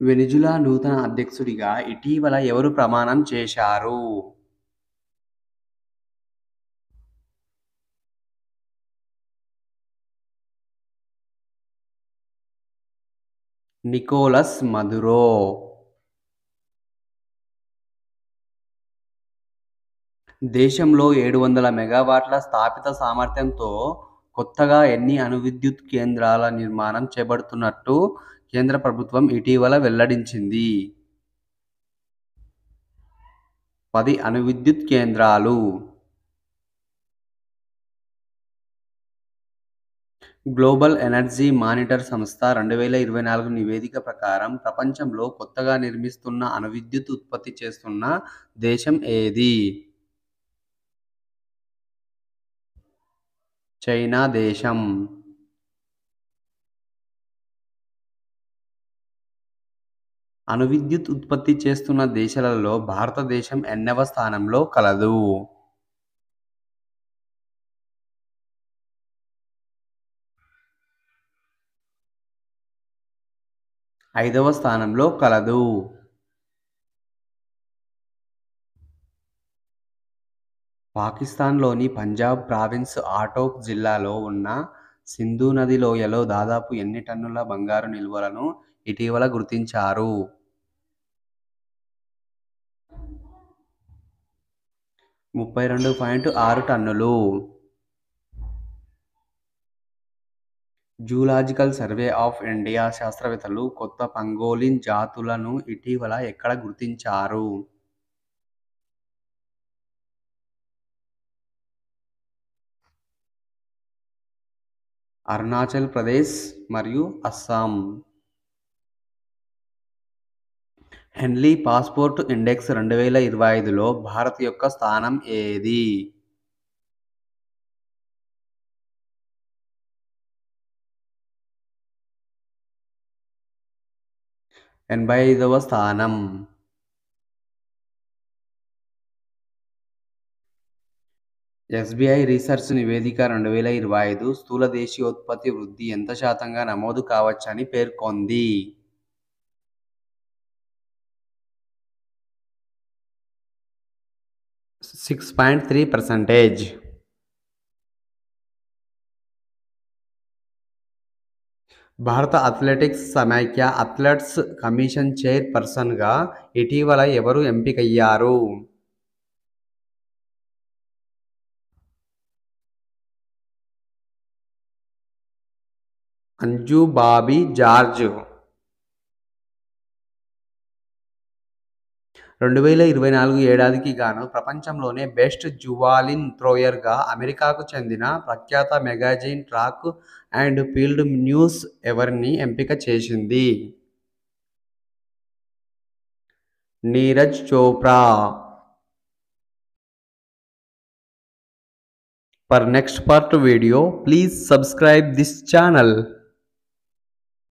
Venezuela నూతన అధ్యక్షుడిగా ఇటీవల ఎవరు ప్రమాణం చేశారు? Nicolas Maduro. దేశంలో 700 మెగావాట్ల స్థాపిత సామర్థ్యంతో కొత్తగా ఎన్ని అణు విద్యుత్ కేంద్రాల నిర్మాణం చేపడుతున్నట్టు కేంద్ర ప్రభుత్వం ఇటీవల వెల్లడించింది? 10 అణు విద్యుత్ కేంద్రాలు. గ్లోబల్ ఎనర్జీ మానిటర్ సంస్థ 2024 నివేదిక ప్రకారం ప్రపంచంలో కొత్తగా నిర్మిస్తున్న అణు విద్యుత్ ఉత్పత్తి చేస్తున్న దేశం ఏది? చైనా దేశం. అణు విద్యుత్ ఉత్పత్తి చేస్తున్న దేశాలలో భారతదేశం ఎన్నవ స్థానంలో కలదు? 5వ స్థానంలో కలదు. పాకిస్తాన్లోని పంజాబ్ ప్రావిన్స్ ఆటోక్ జిల్లాలో ఉన్న సింధు నది లోయలో దాదాపు ఎన్ని టన్నుల బంగారు నిల్వలను ఇటీవల గుర్తించారు? 32.6 టన్నులు. జూలాజికల్ సర్వే ఆఫ్ ఇండియా శాస్త్రవేత్తలు కొత్త పంగోలిన్ జాతులను ఇటీవల ఎక్కడ గుర్తించారు? అరుణాచల్ ప్రదేశ్ మరియు అస్సాం. హెన్లీ పాస్పోర్ట్ ఇండెక్స్ 2025లో భారత్ యొక్క స్థానం ఏది? 85వ స్థానం. ఎస్బీఐ రీసెర్చ్ నివేదిక 2025 స్థూల దేశీయోత్పత్తి వృద్ధి ఎంత శాతంగా నమోదు కావచ్చని పేర్కొంది? 6.3%. భారత అథ్లెటిక్స్ సమైక్య అథ్లెట్స్ కమిషన్ చైర్ పర్సన్గా ఇటీవల ఎవరు ఎంపికయ్యారు? అంజు బాబీ జార్జ్. 2024 ఏడాదికి గాను ప్రపంచంలోనే బెస్ట్ జువాలిన్ థ్రోయర్గా అమెరికాకు చెందిన ప్రఖ్యాత మెగాజిన్ ట్రాక్ అండ్ ఫీల్డ్ న్యూస్ ఎవరిని ఎంపిక చేసింది? Neeraj Chopra. For next part video, please subscribe this channel.